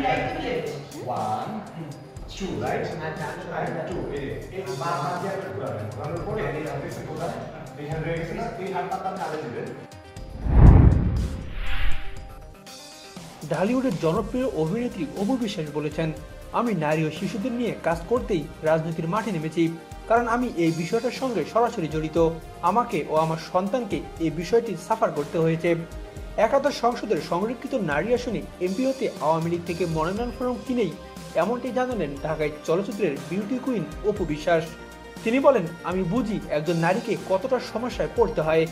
One, two, right? And two. ঢালিউডের জনপ্রিয় অভিনেত্রী অপু বিশ্বাস বলেছেন, আমি নারী ও শিশুদের নিয়ে কাজ করতেই রাজনীতির মাঠে নেমেছি, কারণ আমি এই বিষয়টার সঙ্গে সরাসরি জড়িত। আমাকে ও আমার সন্তানকে এই বিষয়টি সাফার করতে হয়েছে। একাদশ সংসদের সংরক্ষিত নারী আসনে এমপি হতে আওয়ামী লীগ থেকে মনোনয়ন ফরম কিনেই এমনটি জানালেন ঢাকায় চলচ্চিত্রের বিউটি কুইন অপু বিশ্বাস। তিনি বলেন, আমি বুঝি একজন নারীকে কতটা সমস্যায় পড়তে হয়।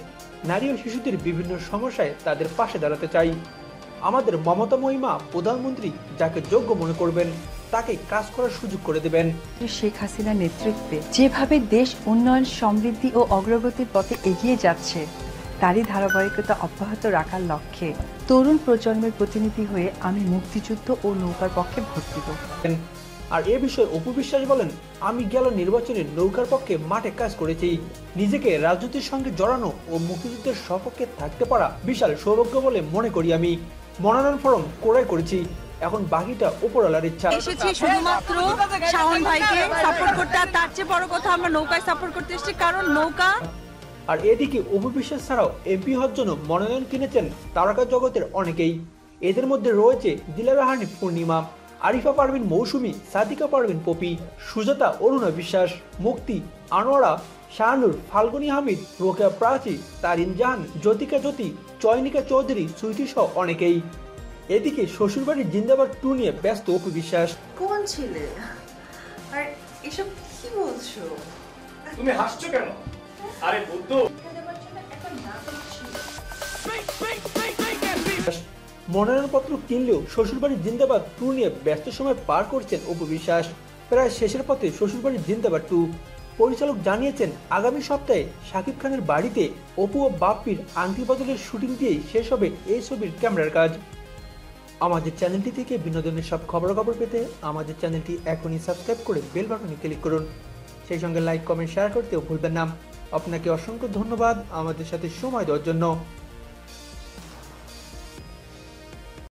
নারী ও শিশুদের বিভিন্ন সমস্যায় তাদের পাশে দাঁড়াতে চাই। আমাদের মমতাময়ী মা প্রধানমন্ত্রী যাকে যোগ্য মনে করবেন তাকে কাজ করার সুযোগ করে দেবেন। শেখ হাসিনার নেতৃত্বে যেভাবে দেশ উন্নয়ন, সমৃদ্ধি ও অগ্রগতির পথে এগিয়ে যাচ্ছে, তারই ধারাবাহিকতা অব্যাহত রাখার লক্ষ্যে তরুণ প্রজন্মের প্রতিনিধি হয়ে আমি মুক্তিযুদ্ধ ও নৌকার পক্ষে ভোট দিব। আর এ বিষয়ে অপু বিশ্বাস বলেন, আমি গেল নির্বাচনে নৌকার পক্ষে মাঠে কাজ করেছি। নিজেকে রাজনীতির সঙ্গে জড়ানো ও মুক্তিযুদ্ধের সপক্ষে থাকতে পারা বিশাল সৌভাগ্য বলে মনে করি। আমি মনোনয়ন ফরম ক্রয় করেছি, এখন বাকিটা উপরওয়ালার ইচ্ছা। এসেছি শুধুমাত্র শাওন ভাইকে সাপোর্ট করতে, আর তার চেয়ে বড় কথা আমরা নৌকায় সাপোর্ট করতে এসেছি, কারণ নৌকা। আর এদিকে অপু বিশ্বাস ছাড়াও এমপি হওয়ার জন্য মনোনয়ন কিনেছেন তারকা জগতের অনেকেই। এদের মধ্যে রয়েছে দিলারা হানিফ পূর্ণিমা, আরিফা পারভিন মৌসুমী, সাদিকা পারভিন পপি, সুজাতা অরুণা বিশ্বাস, মুক্তি, আনোয়ারা, শাহানুর, ফাল্গুনী হামিদ, রোকেয়া প্রাচী, তারিন জাহান, জ্যোতিকা জ্যোতি, চয়নিকা চৌধুরী, সুইটি সহ অনেকেই। এদিকে শ্বশুরবাড়ির জিন্দাবাদ 2 নিয়ে ব্যস্ত অপু বিশ্বাস। কোন ছেলে আর এসব কি বলছো? তুমি হাসছো কেন? আরে বুদ্ধ, মনোনয়নপত্র কিনলেও শ্বশুরবাড়ির জিন্দাবাদ 2 নিয়ে ব্যস্ত সময় পার করছেন অপু বিশ্বাস। প্রায় শেষের পথে শ্বশুরবাড়ির জিন্দাবাদ 2। পরিচালক জানিয়েছেন, আগামী সপ্তাহে শাকিব খানের বাড়িতে অপু ও বাপ্পির আংটি বদলের শুটিং দিয়েই শেষ হবে এই ছবির ক্যামেরার কাজ। আমাদের চ্যানেলটি থেকে বিনোদনের সব খবরাখবর পেতে আমাদের চ্যানেলটি এখনই সাবস্ক্রাইব করে বেল বাটনে ক্লিক করুন। সেই সঙ্গে লাইক, কমেন্ট, শেয়ার করতেও ভুলবেন না। আপনাকে অসংখ্য ধন্যবাদ আমাদের সাথে সময় দেওয়ার জন্য।